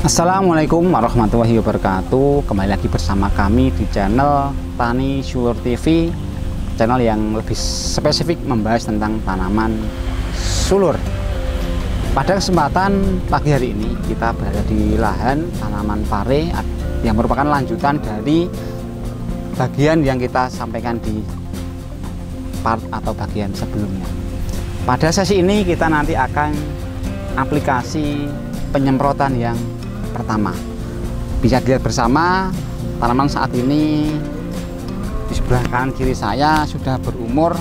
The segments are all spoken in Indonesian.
Assalamualaikum warahmatullahi wabarakatuh. Kembali lagi bersama kami di channel Tani Sulur TV, channel yang lebih spesifik membahas tentang tanaman sulur. Pada kesempatan pagi hari ini kita berada di lahan tanaman pare yang merupakan lanjutan dari bagian yang kita sampaikan di part atau bagian sebelumnya. Pada sesi ini kita nanti akan aplikasi penyemprotan yang pertama. Bisa dilihat bersama, tanaman saat ini di sebelah kanan kiri saya sudah berumur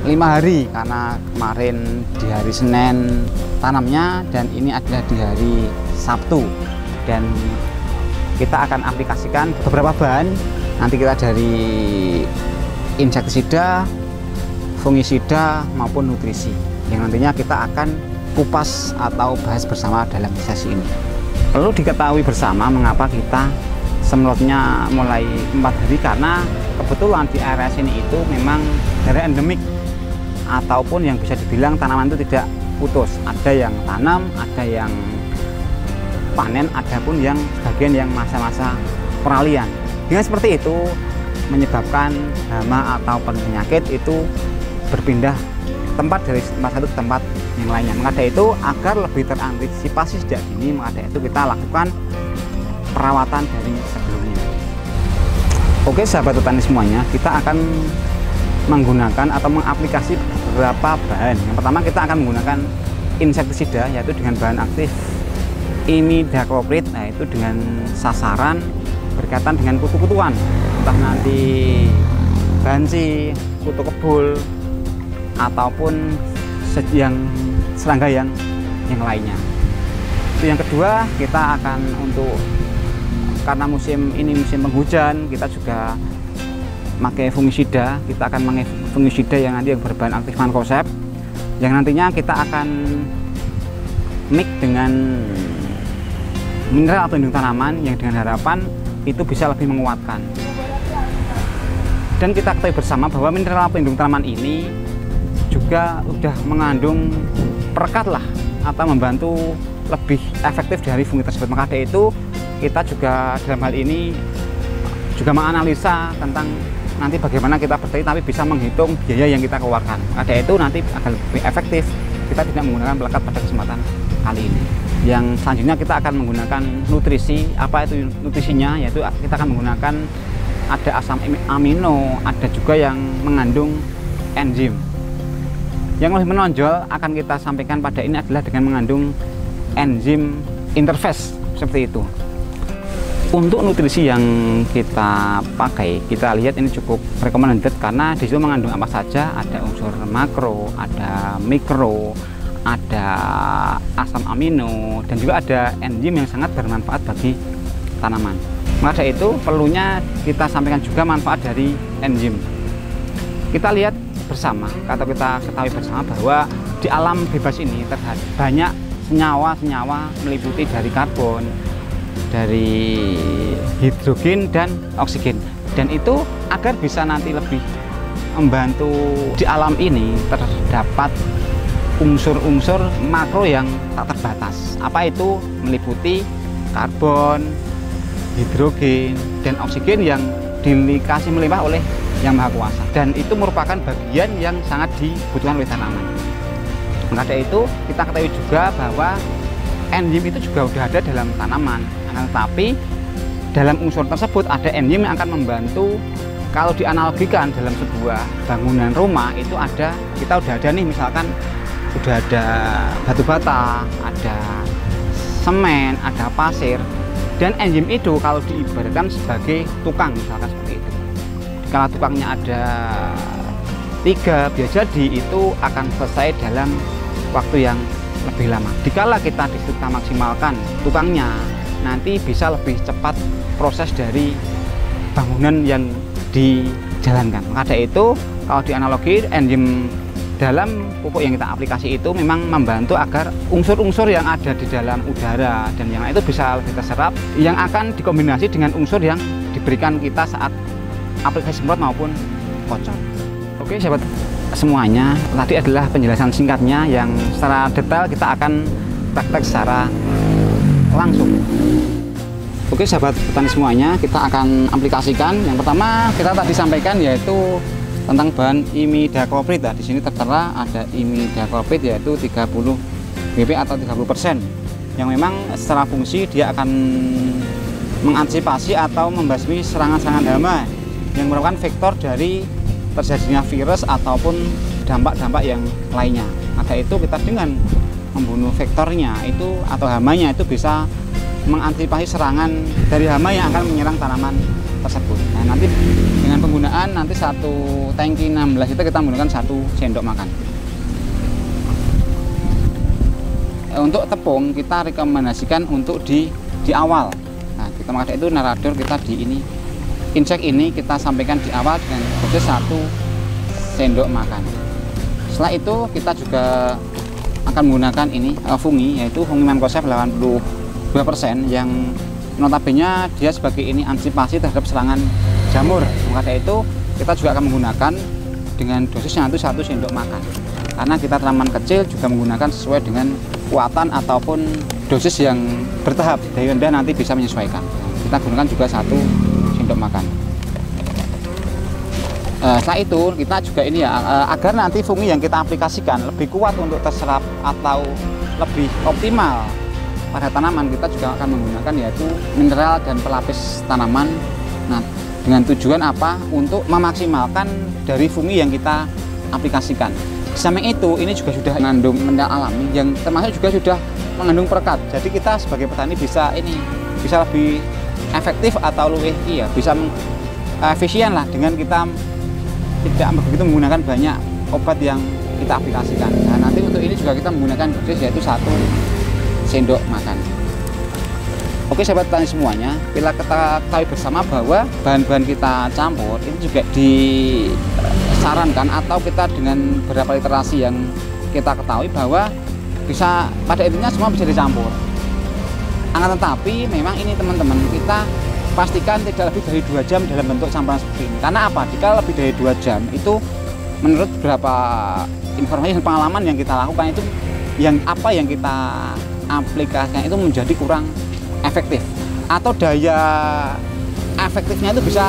5 hari, karena kemarin di hari Senin tanamnya dan ini adalah di hari Sabtu. Dan kita akan aplikasikan beberapa bahan, nanti kita dari insektisida, fungisida maupun nutrisi, yang nantinya kita akan kupas atau bahas bersama dalam sesi ini. Perlu diketahui bersama mengapa kita semprotnya mulai 4 hari, karena kebetulan di area sini itu memang dari endemik ataupun yang bisa dibilang tanaman itu tidak putus. Ada yang tanam, ada yang panen, ada pun yang bagian yang masa-masa peralihan. Dengan seperti itu menyebabkan hama atau penyakit itu berpindah tempat dari tempat satu ke tempat yang lainnya. Maka dari itu, agar lebih terantisipasi sejak dini, maka dari itu kita lakukan perawatan dari sebelumnya. Oke sahabat petani semuanya, kita akan menggunakan atau mengaplikasi beberapa bahan. Yang pertama kita akan menggunakan insektisida, yaitu dengan bahan aktif imidacloprid, yaitu dengan sasaran berkaitan dengan kutu-kutuan, entah nanti banci, kutu kebul, ataupun yang serangga yang lainnya. Itu yang kedua, kita akan karena musim ini musim penghujan, kita juga pakai fungisida. Kita akan pakai fungisida yang nanti yang berbahan aktif mancozeb, yang nantinya kita akan mix dengan mineral pelindung tanaman, yang dengan harapan itu bisa lebih menguatkan. Dan kita ketahui bersama bahwa mineral pelindung tanaman ini juga sudah mengandung perekat lah, atau membantu lebih efektif dari fungi tersebut. Maka dari itu kita juga dalam hal ini juga menganalisa tentang nanti bagaimana kita bertani tapi bisa menghitung biaya yang kita keluarkan. Maka dari itu nanti akan lebih efektif kita tidak menggunakan pelekat pada kesempatan kali ini. Yang selanjutnya kita akan menggunakan nutrisi. Apa itu nutrisinya? Yaitu kita akan menggunakan ada asam amino, ada juga yang mengandung enzim. Yang lebih menonjol akan kita sampaikan pada ini adalah dengan mengandung enzim interfase seperti itu. Untuk nutrisi yang kita pakai, kita lihat ini cukup recommended karena di situ mengandung apa saja. Ada unsur makro, ada mikro, ada asam amino, dan juga ada enzim yang sangat bermanfaat bagi tanaman. Maka dari itu perlunya kita sampaikan juga manfaat dari enzim. Kita lihat bersama, atau kita ketahui bersama bahwa di alam bebas ini terdapat banyak senyawa-senyawa meliputi dari karbon, dari hidrogen dan oksigen, dan itu agar bisa nanti lebih membantu di alam ini terdapat unsur-unsur makro yang tak terbatas. Apa itu? Meliputi karbon, hidrogen, dan oksigen yang dikasih melimpah oleh Yang Maha Kuasa, dan itu merupakan bagian yang sangat dibutuhkan oleh tanaman. Maka dari itu kita ketahui juga bahwa enzim itu juga sudah ada dalam tanaman, tetapi dalam unsur tersebut ada enzim yang akan membantu. Kalau dianalogikan dalam sebuah bangunan rumah itu ada, kita udah ada nih, misalkan udah ada batu bata, ada semen, ada pasir, dan enzim itu kalau diibaratkan sebagai tukang, misalkan seperti itu. Kalau tukangnya ada 3, bisa jadi itu akan selesai dalam waktu yang lebih lama. Dikala kita maksimalkan tukangnya, nanti bisa lebih cepat proses dari bangunan yang dijalankan. Maka dari itu, kalau dianalogi, enzim dalam pupuk yang kita aplikasi itu memang membantu agar unsur-unsur yang ada di dalam udara dan yang lain itu bisa lebih terserap, yang akan dikombinasi dengan unsur yang diberikan kita saat aplikasi semprot maupun kocok. Oke sahabat semuanya, tadi adalah penjelasan singkatnya yang secara detail kita akan praktek secara langsung. Oke sahabat petani semuanya, kita akan aplikasikan. Yang pertama kita tadi sampaikan yaitu tentang bahan imidacloprid. Nah, di sini tertera ada imidacloprid yaitu 30 BB atau 30%, yang memang secara fungsi dia akan mengantisipasi atau membasmi serangan-serangan hama yang merupakan vektor dari terjadinya virus ataupun dampak-dampak yang lainnya. Maka itu kita dengan membunuh vektornya itu atau hamanya itu bisa mengantisipasi serangan dari hama yang akan menyerang tanaman tersebut. Nah, nanti dengan penggunaan nanti satu tangki 16 itu kita menggunakan 1 sendok makan. Untuk tepung kita rekomendasikan untuk di awal. Nah, kita maka itu narator kita di ini insek ini kita sampaikan di awal dengan dosis 1 sendok makan. Setelah itu kita juga akan menggunakan ini fungi, yaitu fungi Mancozeb 82% yang notabene dia sebagai ini antisipasi terhadap serangan jamur. Maka itu kita juga akan menggunakan dengan dosisnya itu 1 sendok makan. Karena kita tanaman kecil juga menggunakan sesuai dengan kuatan ataupun dosis yang bertahap. Dari rendah nanti bisa menyesuaikan. Kita gunakan juga 1 sendok makan. Setelah itu kita juga ini ya agar nanti fungi yang kita aplikasikan lebih kuat untuk terserap atau lebih optimal pada tanaman, kita juga akan menggunakan yaitu mineral dan pelapis tanaman. Nah, dengan tujuan apa? Untuk memaksimalkan dari fungi yang kita aplikasikan. Di samping itu, ini juga sudah mengandung mineral alami yang termasuk juga sudah mengandung perekat. Jadi kita sebagai petani bisa lebih efektif atau lebih bisa efisien lah dengan kita tidak begitu menggunakan banyak obat yang kita aplikasikan. Nah, nanti untuk ini juga kita menggunakan dosis yaitu 1 sendok makan. Oke sahabat petani semuanya, bila kita ketahui bersama bahwa bahan-bahan kita campur itu juga disarankan atau kita dengan beberapa literasi yang kita ketahui bahwa bisa pada intinya semua bisa dicampur. Akan tetapi memang ini teman-teman kita pastikan tidak lebih dari 2 jam dalam bentuk campuran seperti ini. Karena apa? Jika lebih dari 2 jam itu menurut beberapa informasi dan pengalaman yang kita lakukan itu yang kita aplikasinya itu menjadi kurang efektif atau daya efektifnya itu bisa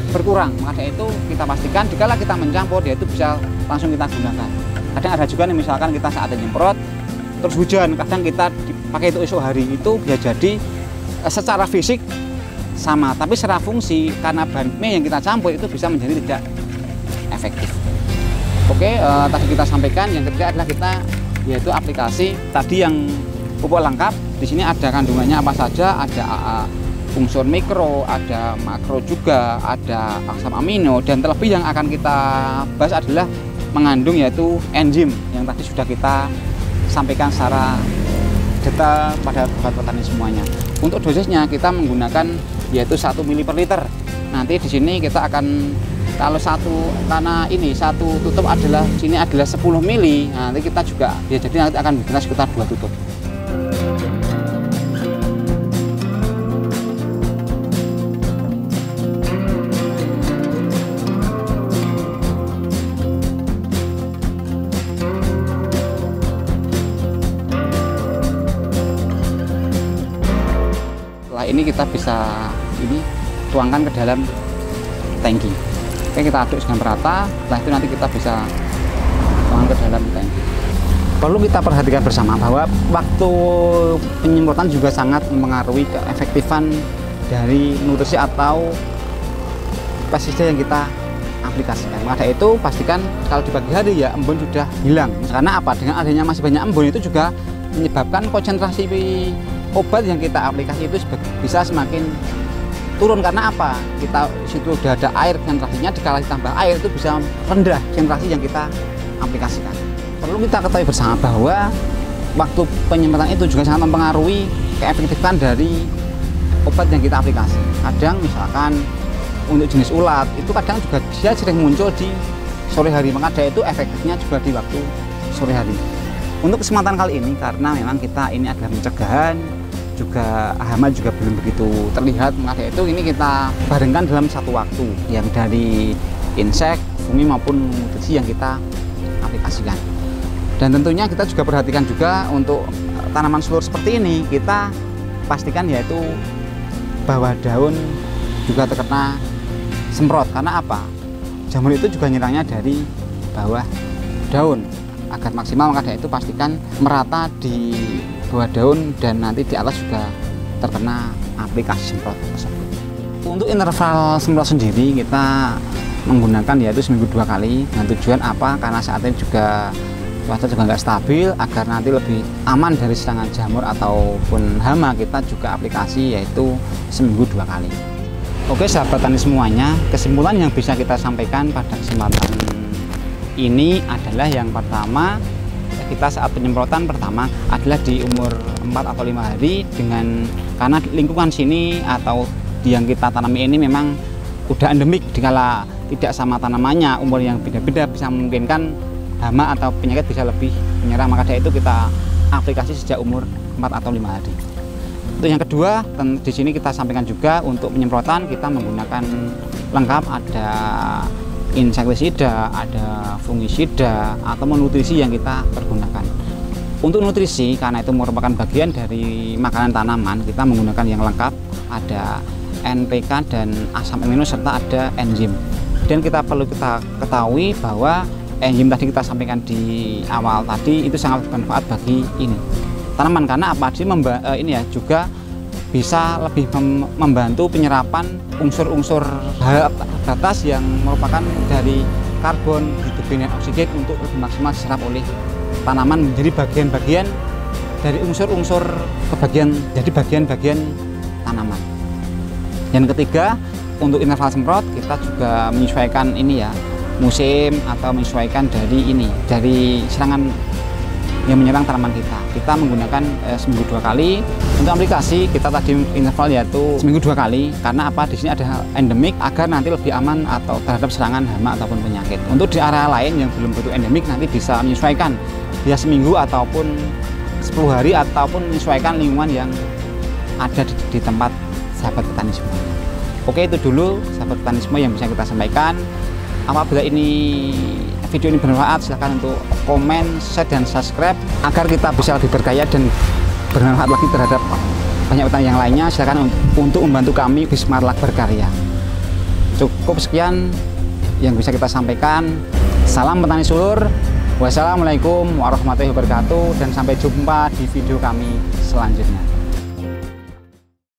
berkurang. Maka itu kita pastikan jika kita mencampur dia itu bisa langsung kita gunakan. Kadang ada juga nih misalkan kita saat nyemprot terus hujan, kadang kita pakai itu esok hari itu bisa jadi secara fisik sama, tapi secara fungsi karena bahan yang kita campur itu bisa menjadi tidak efektif. Oke, tadi kita sampaikan yang ketiga adalah kita yaitu aplikasi tadi yang pupuk lengkap. Di sini ada kandungannya apa saja, ada unsur mikro, ada makro juga, ada asam amino, dan terlebih yang akan kita bahas adalah mengandung yaitu enzim yang tadi sudah kita sampaikan secara detail pada petani semuanya. Untuk dosisnya kita menggunakan yaitu 1 ml per liter. Nanti di sini kita akan kalau karena ini satu tutup adalah sini adalah 10 mili. Nah, nanti kita juga ya jadi nanti akan menggunakan sekitar 2 tutup. Setelah ini kita bisa tuangkan ke dalam tangki. Oke, kita aduk dengan merata. Setelah itu nanti kita bisa tuangkan ke dalam tangki. Perlu kita perhatikan bersama bahwa waktu penyemprotan juga sangat mempengaruhi keefektifan dari nutrisi atau pestisida yang kita aplikasikan. Maka itu pastikan kalau di pagi hari ya embun sudah hilang. Karena apa? Dengan adanya masih banyak embun itu juga menyebabkan konsentrasi obat yang kita aplikasi itu bisa semakin turun. Karena apa? Kita situ sudah ada air konsentrasinya, dikala ditambah air itu bisa rendah konsentrasi yang kita aplikasikan. Perlu kita ketahui bersama bahwa waktu penyemprotan itu juga sangat mempengaruhi keefektifan dari obat yang kita aplikasi. Kadang misalkan untuk jenis ulat itu kadang juga dia sering muncul di sore hari, maka itu efektifnya juga di waktu sore hari. Untuk kesempatan kali ini karena memang kita ini adalah pencegahan, juga hama juga belum begitu terlihat, maka itu ini kita barengkan dalam satu waktu yang dari insek, fungi maupun nutrisi yang kita aplikasikan. Dan tentunya kita juga perhatikan juga untuk tanaman seluruh seperti ini kita pastikan yaitu bawah daun juga terkena semprot. Karena apa? Jamur itu juga nyerangnya dari bawah daun. Agar maksimal maka dari itu pastikan merata di bawah daun dan nanti di atas juga terkena aplikasi semprot tersebut. Untuk interval semprot sendiri kita menggunakan yaitu seminggu 2 kali. Dengan tujuan apa? Karena saat ini juga cuaca juga nggak stabil, agar nanti lebih aman dari serangan jamur ataupun hama, kita juga aplikasi yaitu seminggu 2 kali. Oke sahabat tani semuanya, kesimpulan yang bisa kita sampaikan pada kesempatan ini adalah yang pertama, kita saat penyemprotan pertama adalah di umur 4 atau 5 hari, karena lingkungan sini atau yang kita tanami ini memang udah endemik, dikala tidak sama tanamannya, umur yang beda-beda bisa memungkinkan hama atau penyakit bisa lebih menyerang, maka dari itu kita aplikasi sejak umur 4 atau 5 hari. Untuk yang kedua, di sini kita sampaikan juga untuk penyemprotan kita menggunakan lengkap, ada insektisida, ada fungisida atau nutrisi yang kita pergunakan. Untuk nutrisi, karena itu merupakan bagian dari makanan tanaman, kita menggunakan yang lengkap, ada NPK dan asam amino serta ada enzim. Dan kita perlu ketahui bahwa enzim tadi kita sampaikan di awal tadi itu sangat bermanfaat bagi ini tanaman, karena apa? Ini ya juga bisa lebih membantu penyerapan unsur-unsur batas yang merupakan dari karbon, hidrogen, dan oksigen untuk lebih maksimal diserap oleh tanaman menjadi bagian-bagian dari unsur-unsur jadi bagian-bagian tanaman. Yang ketiga, untuk interval semprot kita juga menyesuaikan ini ya, musim atau menyesuaikan dari serangan yang menyerang tanaman kita. Kita menggunakan seminggu 2 kali. Untuk aplikasi kita tadi interval yaitu seminggu 2 kali, karena apa? Di sini ada endemik agar nanti lebih aman atau terhadap serangan hama ataupun penyakit. Untuk di area lain yang belum bentuk endemik nanti bisa menyesuaikan ya seminggu ataupun 10 hari ataupun menyesuaikan lingkungan yang ada di tempat sahabat petani semuanya. Oke, itu dulu sahabat petani semua yang bisa kita sampaikan. Apabila video ini bermanfaat, silahkan untuk komen, share, dan subscribe agar kita bisa lebih berkaya dan bermanfaat lagi terhadap banyak petani yang lainnya. Silahkan untuk membantu kami Bismarck berkarya. Cukup sekian yang bisa kita sampaikan. Salam petani sulur. Wassalamualaikum warahmatullahi wabarakatuh, dan sampai jumpa di video kami selanjutnya.